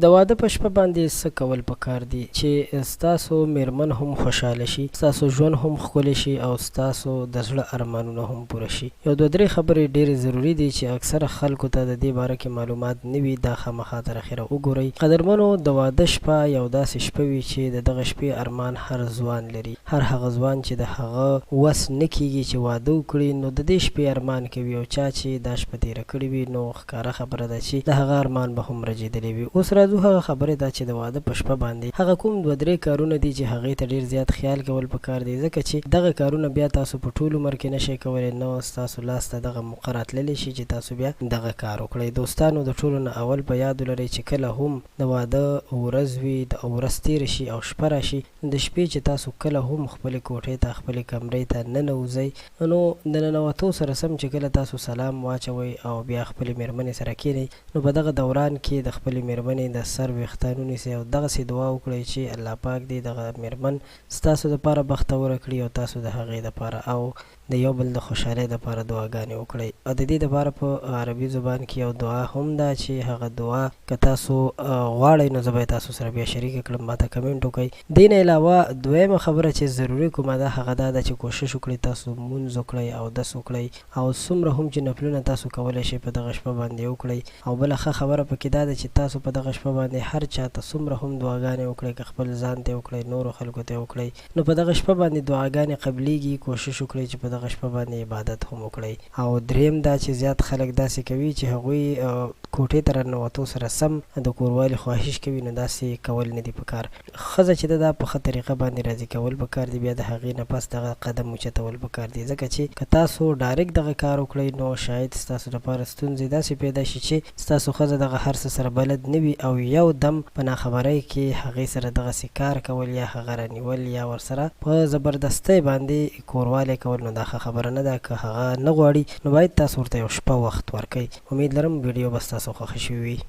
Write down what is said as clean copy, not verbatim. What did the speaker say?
د واده په شپه باندې څه کول پکار دي چې ستاسو میرمن هم خوشحاله شي، ستاسو ژوند هم ښکلی شي او ستاسو د زړه ارمانونه هم پوره شي. یو دوه درې خبرې ډېرې ضروري دي چې اکثره خلکو ته د دې باره کې معلومات نه وي. دا خامخا تر اخره وګورئ. قدرمنو، د واده شپه یو داسې شپه وي چې د دغه شپې ارمان هر ځوان لري. هر هغه ځوان چې د هغه وس نه کیږي چې واده وکړي، نو د دې شپې ارمان کوي، او چا چې دا شپه تېره کړې وي نو ښکاره خبره ده چې د هغه ارمان به هم رجېدلی وي. اوس راځو هغه خبرې ته چې د واده په شپه باندې هغه کوم دوه درې کارونه دي چې هغې ته ډېر زیات خیال کول پکار دی، ځکه چې دغه کارونه بیا تاسو په ټول عمر کې نشئ کولی. نو ستاسو لاس ته دغه موقع راتللی شي چې تاسو بیا دغه کار وکړئ. دوستانو، د ټولو نه اول په یاد ولرئ چې کله هم د واده ورځ وي او ورځ تېره شي او شپه راشي، د شپې چې تاسو کله هم خپلې کوټې ته خپلې کمرې ته ننوځئ، نو د ننوتو سره سم چې کله تاسو سلام واچوئ او بیا خپلې مېرمنې سره کښېنئ، نو په دغه دوران کې د خپلې مېرمنې د سر ویښتان ونیسئ او دغسې دعا وکړئ چې الله پاک دې دغه مېرمن ستاسو دپاره بختوره کړي او تاسو د هغې دپاره او د یو بل د خوشحالۍ دپاره دعاګانې وکړئ. او د دې دپاره په عربي زبان کې یو دعا هم ده چې هغه دعا که تاسو غواړئ نو زه به یې تاسو سره بیا شریکه کړم. ماته کمنټ وکړئ. دې نه علاوه دویمه خبره چې ضروري کومه ده هغه دا ده چې کوشش وکړئ تاسو مونځ وکړئ او اودس وکړئ او څومره هم چې نفلونه تاسو کولی شئ په دغه شپه باندې وکړئ. او بله ښه خبره پکې دا ده چې تاسو په دغه شپه باندې هر چا ته څومره هم دعاګانې وکړئ، که خپل ځان ته وکړئ، نورو خلکو ته وکړئ، نو په دغه شپه باندې دعاګانې قبلیږي. کوشش وکړئ چې په دغه شپه باندې عبادت هم وکړئ. او دریم دا چې زیات خلک داسې کوي چې هغوی کوټې ته راننوتو سره سم د کوروالي خواهش کوي، نو داسې کول نه دي پکار. ښځه چې ده دا په ښه طریقه باندې راضي کول پکار دي، بیا د هغې نه پس دغه قدم اوچتول پکار دي، ځکه چې که تاسو ډایرکټ دغه کار وکړئ نو شاید ستاسو لپاره ستونزې داسې پیدا شي چې ستاسو ښځه دغه هر څه سره بلد نه وي او یو دم په ناخبرۍ کې هغې سره دغسې کار کول یا هغه رانیول یا ورسره په زبردستۍ باندې کوروالی کول، نو دا ښه خبره نه ده. که هغه نه غواړي نو باید تاسو ورته یو شپه وخت ورکئ. امید لرم ویډیو به ستاسو خوښه شوې وي.